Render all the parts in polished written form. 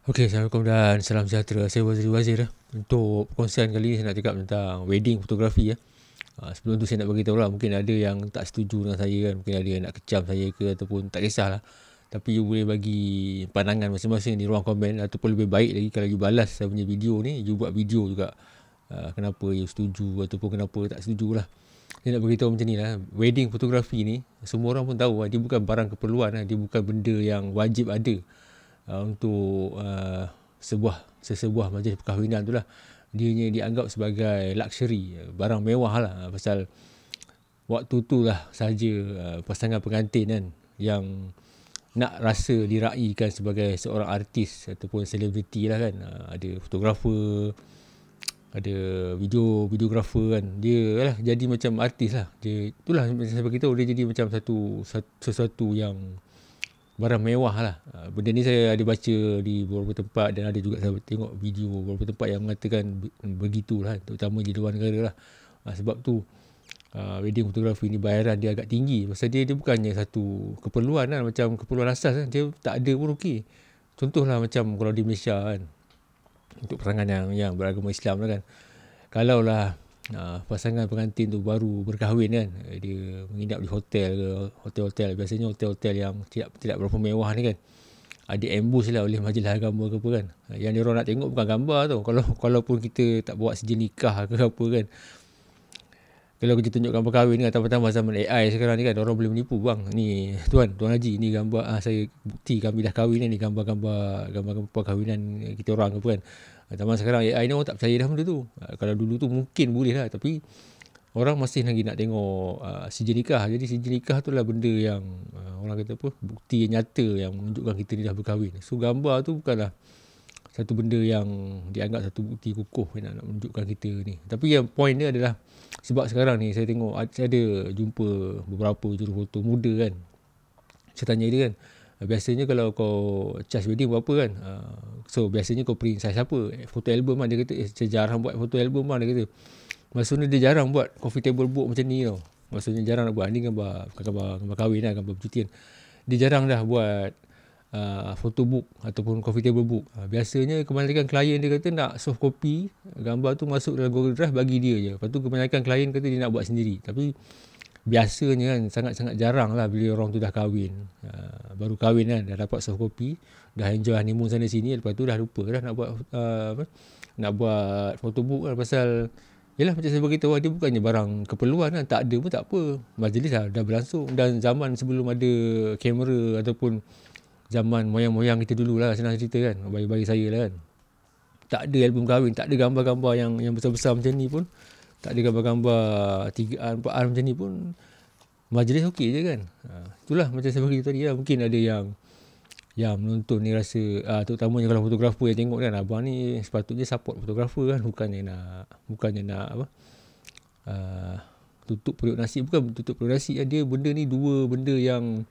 Okey, Assalamualaikum dan salam sejahtera. Saya Wazir. Untuk perkongsian kali ni saya nak cakap tentang wedding fotografi ya. Sebelum tu saya nak bagi tahu lah, mungkin ada yang tak setuju dengan saya kan, mungkin ada yang nak kecam saya ke ataupun tak kisahlah. Tapi you boleh bagi pandangan masing-masing di ruang komen, ataupun lebih baik lagi kalau you balas saya punya video ni, you buat video juga. Kenapa you setuju ataupun kenapa tak setuju lah. Saya nak beritahu macam ni lah, wedding fotografi ni semua orang pun tahu dia bukan barang keperluan, dia bukan benda yang wajib ada untuk sesebuah majlis perkahwinan tu lah. Dia dianggap sebagai luxury, barang mewah lah, pasal waktu tu lah sahaja pasangan pengantin kan yang nak rasa diraihkan sebagai seorang artis ataupun selebriti lah kan. Ada fotografer, ada videografer kan, dia lah jadi macam artis lah. Dia itulah macam saya beritahu, dia jadi macam sesuatu yang barang mewah lah. Benda ni saya ada baca di beberapa tempat dan ada juga saya tengok video beberapa tempat yang mengatakan begitulah, terutama di luar negara lah. Sebab tu wedding fotografi ni bayaran dia agak tinggi, pasal dia bukannya satu keperluan kan, macam keperluan asas kan, dia tak ada pun okey. Contohlah macam kalau di Malaysia kan, untuk pasangan yang beragama Islam lah kan, kalaulah pasangan pengantin tu baru berkahwin kan, dia menginap di hotel ke, hotel-hotel, biasanya hotel-hotel yang tidak berapa mewah ni kan, ada ambush lah oleh majlis agama ke apa kan. Yang dia orang nak tengok bukan gambar tu. Kalaupun kita tak buat sijil nikah ke apa kan, kalau kita tunjuk gambar kahwin ni, tambah-tambah zaman AI sekarang ni kan, orang boleh menipu. Bang, ni Tuan Haji, ni gambar saya bukti kami dah kahwin ni, gambar-gambar perkahwinan kita orang ke apa kan. Zaman sekarang AI ni orang tak percaya dah benda tu. Kalau dulu tu mungkin boleh lah, tapi orang masih lagi nak tengok sijil nikah. Jadi sijil nikah tu lah benda yang orang kata apa, bukti yang nyata yang menunjukkan kita ni dah berkahwin. So gambar tu bukanlah satu benda yang dianggap satu bukti kukuh yang nak menunjukkan kita ni. Tapi yang point dia adalah, sebab sekarang ni saya tengok, saya ada jumpa beberapa jurufoto muda kan. Saya tanya dia kan, biasanya kalau kau charge wedding berapa kan? So biasanya kau print size apa? Foto album kan, dia kata saya jarang buat foto album kan, dia kata. Maksudnya dia jarang buat coffee table book macam ni tau. Maksudnya jarang nak buat. Ni gambar kahwin lah, gambar percutian. Dia jarang dah buat photo book ataupun coffee table book. Biasanya kebanyakan klien dia kata nak soft copy, gambar tu masuk dalam Google Drive, bagi dia je. Lepas tu kebanyakan klien kata dia nak buat sendiri. Tapi biasanya kan sangat-sangat jarang lah bila orang tu dah kahwin, baru kahwin kan, dah dapat soft copy, dah enjoy honeymoon sana sini, lepas tu dah lupa dah nak buat nak buat photo book kan. Pasal yelah, macam saya beritahu, dia bukannya barang keperluan kan, tak ada pun tak apa, majlis dah berlangsung. Dan zaman sebelum ada kamera ataupun zaman moyang-moyang kita dulu lah, senang cerita kan, bagi saya lah kan, tak ada album kahwin, tak ada gambar-gambar yang besar-besar macam ni pun, tak ada gambar-gambar 3R, 4R macam ni pun, majlis okey je kan. Itulah macam saya beritahu tadi lah. Mungkin ada yang menonton ni rasa, terutamanya kalau fotografer yang tengok kan, abang ni sepatutnya support fotografer kan, bukannya nak apa, tutup periuk nasi. Bukan tutup periuk nasi, dia benda ni dua benda yang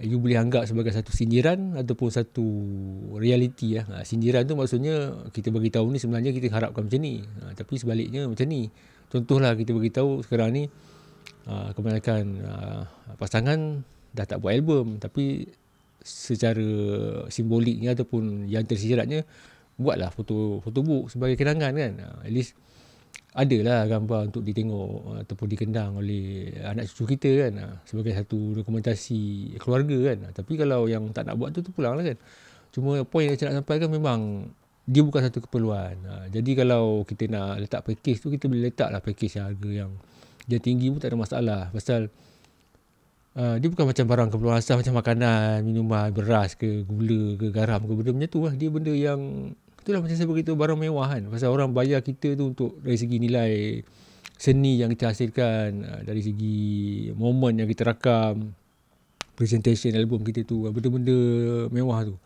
you boleh anggap sebagai satu sindiran ataupun satu realiti lah. Sindiran tu maksudnya kita bagi tahu ni sebenarnya kita harapkan macam ni, tapi sebaliknya macam ni. Contohlah kita bagi tahu sekarang ni kebanyakan pasangan dah tak buat album, tapi secara simboliknya ataupun yang tersiratnya, buatlah foto book sebagai kenangan kan. At least adalah gambar untuk ditengok ataupun dikenang oleh anak cucu kita kan, sebagai satu dokumentasi keluarga kan. Tapi kalau yang tak nak buat tu pulang lah kan. Cuma point yang saya nak sampaikan, memang dia bukan satu keperluan. Jadi kalau kita nak letak package tu, kita boleh letak lah package yang harga yang dia tinggi pun tak ada masalah. Pasal dia bukan macam barang keperluan asal, macam makanan, minuman, beras ke, gula ke, garam ke, benda macam tu lah. Dia benda yang, itulah macam saya beritahu, barang mewah kan. Pasal orang bayar kita tu untuk dari segi nilai seni yang kita hasilkan, dari segi momen yang kita rakam, presentation album kita tu, benda-benda mewah tu.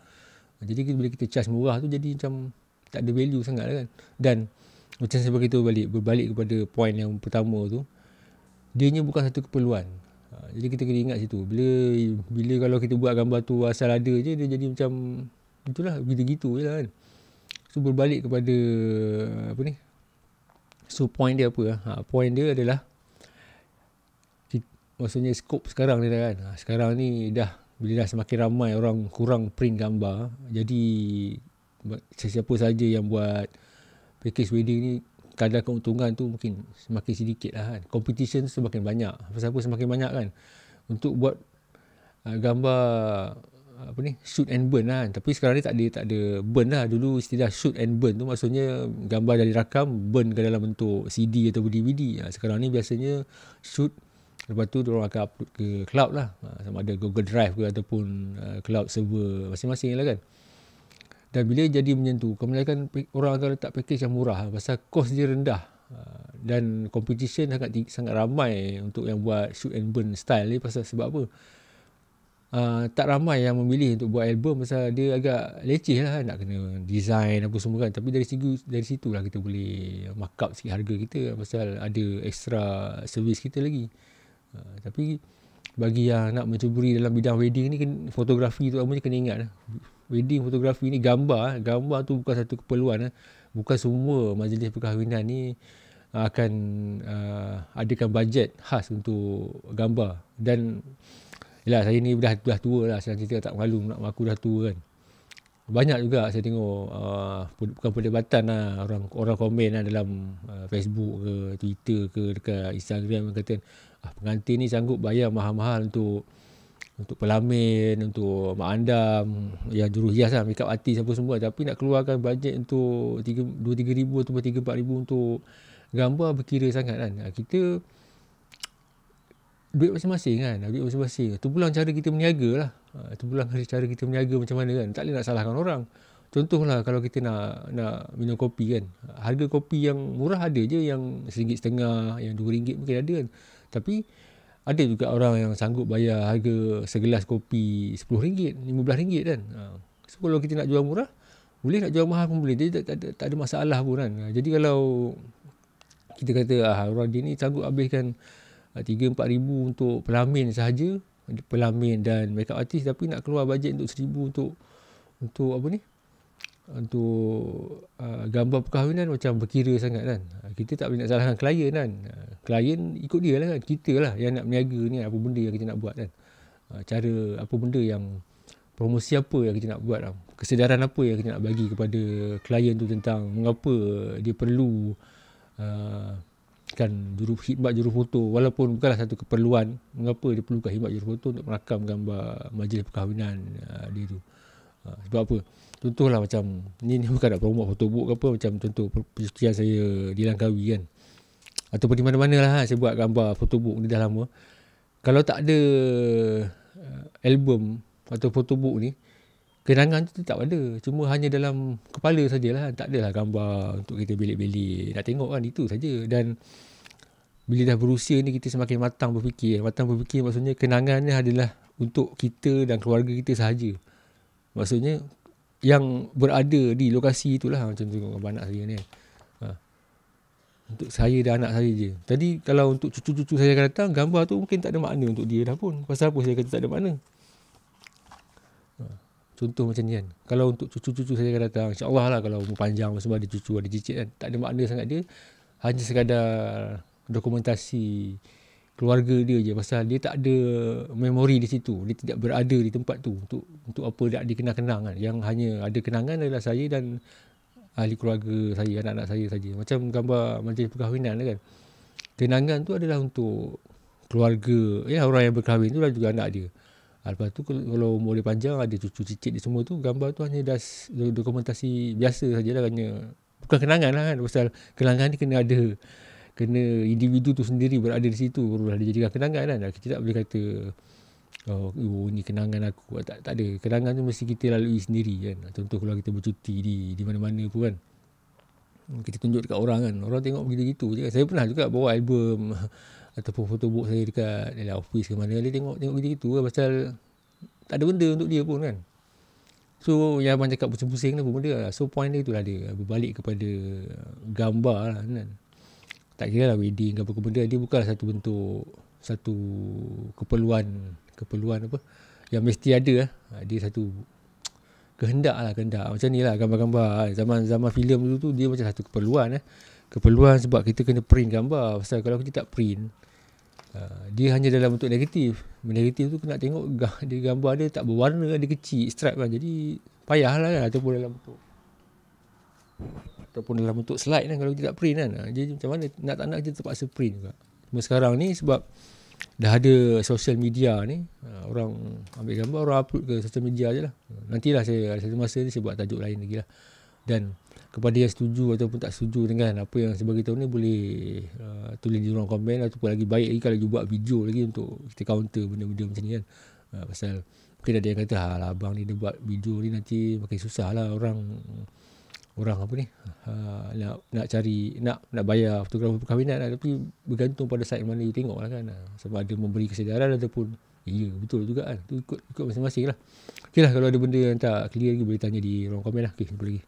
Jadi bila kita charge murah tu, jadi macam tak ada value sangat lah kan. Dan macam saya beritahu berbalik kepada point yang pertama tu, dianya bukan satu keperluan. Jadi kita kena ingat situ. Bila kalau kita buat gambar tu asal ada je, dia jadi macam itulah, gitu-gitu je lah kan. So berbalik kepada apa ni, so point dia apa? Point dia adalah, maksudnya skop sekarang ni dah kan. Sekarang ni dah, bila dah semakin ramai orang kurang print gambar, jadi sesiapa saja yang buat package wedding ni, kadar keuntungan tu mungkin semakin sedikit lah kan. Competition semakin banyak. Apa semakin banyak kan. Untuk buat gambar shoot and burn lah kan. Tapi sekarang ni tak ada burn lah. Dulu istilah shoot and burn tu maksudnya gambar dari rakam burn ke dalam bentuk CD atau DVD. Sekarang ni biasanya shoot, lepas tu diorang akan upload ke cloud lah. Sama ada Google Drive ke ataupun cloud server masing-masing lah kan. Dan bila jadi macam tu, kebanyakan orang akan letak package yang murah pasal kos dia rendah. Dan competition sangat ramai untuk yang buat shoot and burn style ni. Pasal sebab apa? Tak ramai yang memilih untuk buat album pasal dia agak leceh lah, nak kena design apa semua kan. Tapi dari situ lah kita boleh markup sikit harga kita pasal ada extra servis kita lagi. Tapi bagi yang nak mencuburi dalam bidang wedding ni, fotografi tu namanya kena ingat. Wedding fotografi ni gambar tu bukan satu keperluan. Bukan semua majlis perkahwinan ni akan adakan bajet khas untuk gambar. Dan yelah, saya ni dah tua lah, saya cerita tak malu nak mengaku dah tua kan. Banyak juga saya tengok bukan perdebatan lah, orang komen lah dalam Facebook ke Twitter ke dekat Instagram, kata pengantin ni sanggup bayar mahal-mahal untuk pelamin, untuk mak andam, yang juruhias lah, makeup artist apa semua, tapi nak keluarkan bajet untuk 2-3 ribu atau 3-4 ribu untuk gambar berkira sangat kan. Kita duit masing-masing kan, duit masing-masing. Tu pulang cara kita berniaga lah. Tu pulang cara kita berniaga macam mana kan. Tak boleh nak salahkan orang. Contohlah kalau kita nak minum kopi kan. Harga kopi yang murah ada je, yang RM1.50, yang RM2 mungkin ada kan. Tapi ada juga orang yang sanggup bayar harga segelas kopi RM10, RM15 kan. So kalau kita nak jual murah, boleh, nak jual mahal pun boleh. Jadi tak ada masalah pun kan. Jadi kalau kita kata orang dia ni sanggup habiskan 3-4 ribu untuk pelamin sahaja, pelamin dan makeup artist, tapi nak keluar bajet untuk 1,000 untuk apa ni, untuk gambar perkahwinan, macam berkira sangat kan. Kita tak boleh nak salahkan klien kan. Klien ikut dia lah kan. Kita lah yang nak berniaga ni, apa benda yang kita nak buat kan. Cara apa benda yang, promosi apa yang kita nak buat lah. Kesedaran apa yang kita nak bagi kepada klien tu tentang mengapa dia perlu kan khidmat jurufoto, walaupun bukanlah satu keperluan, mengapa dia perlukan khidmat jurufoto untuk merakam gambar majlis perkahwinan dia tu. Sebab apa? Contohlah macam ni bukan nak promote photobook ke apa, macam contoh percutian saya di Langkawi kan, ataupun di mana-mana lah saya buat gambar photobook ni dah lama. Kalau tak ada album atau photobook ni, kenangan tu tak ada, cuma hanya dalam kepala sajalah, tak adalah gambar untuk kita belik-belik nak tengok kan, itu saja. Dan bila dah berusia ni, kita semakin matang berfikir. Matang berfikir maksudnya kenangan ni adalah untuk kita dan keluarga kita sahaja. Maksudnya yang berada di lokasi itulah, macam tengok gambar anak saya ni kan. Untuk saya dan anak saya je. Jadi kalau untuk cucu-cucu saya akan datang, gambar tu mungkin tak ada makna untuk dia dah pun. Pasal apa saya kata tak ada makna? Contoh macam ni kan. Kalau untuk cucu-cucu saya akan datang, insyaAllah lah, kalau umur panjang semua ada cucu, ada cicit kan, tak ada makna sangat dia. Hanya sekadar dokumentasi keluarga dia je, pasal dia tak ada memori di situ. Dia tidak berada di tempat tu untuk apa dia dikenang-kenang kan. Yang hanya ada kenangan adalah saya dan ahli keluarga saya, anak-anak saya saja. Macam gambar majlis perkahwinan kan. Kenangan tu adalah untuk keluarga, ya, orang yang berkahwin tu lah, juga anak dia. Lepas tu kalau umur dia panjang, ada cucu cicit dia semua tu, gambar tu hanya dokumentasi biasa sajalah, hanya bukan kenangan lah kan. Pasal kenangan ni kena individu tu sendiri berada di situ barulah dia jadikan kenangan kan. Kita tak boleh kata oh ni kenangan aku. Tak ada. Kenangan tu mesti kita lalui sendiri kan. Contoh kalau kita bercuti di mana-mana pun kan, kita tunjuk dekat orang kan, orang tengok begitu-gitu je kan. Saya pernah juga bawa album ataupun photobook saya dekat dalam office ke mana, dia tengok gitu-gitu lah, pasal tak ada benda untuk dia pun kan. So yang abang cakap pusing-pusing ni apa benda lah. So point dia itulah, dia berbalik kepada gambar lah kan. Tak kira lah wedding ke apa benda, dia bukanlah satu bentuk, satu keperluan apa yang mesti ada lah. Dia satu kehendak. Macam ni lah gambar-gambar zaman filem dulu tu, dia macam satu keperluan keperluan sebab kita kena print gambar. Pasal kalau kita tak print, dia hanya dalam bentuk negatif. Negatif tu kena tengok dia gambar dia tak berwarna, dia kecil stripe kan, jadi payah lah kan. Ataupun dalam bentuk ataupun dalam bentuk slide kan, kalau kita tak print kan. Jadi macam mana nak tak nak kita terpaksa print juga. Cuma sekarang ni sebab dah ada social media ni, orang ambil gambar, orang upload ke social media je lah. Nantilah saya ada satu masa ni saya buat tajuk lain lagi lah. Dan kepada yang setuju ataupun tak setuju dengan apa yang saya beritahu ni, boleh tulis di ruang komen, ataupun lagi baik lagi kalau you buat video lagi untuk kita counter benda-benda macam ni kan. Pasal mungkin ada yang kata, lah abang ni dia buat video ni nanti makin susah lah orang apa ni, nak cari, nak bayar fotografer perkahwinan lah. Tapi bergantung pada side mana you tengok lah kan. Sama ada memberi kesedaran ataupun ya betul juga kan. Tu ikut masing-masing lah. Okay lah, kalau ada benda yang tak clear lagi boleh tanya di ruang komen lah. Okay, jumpa lagi.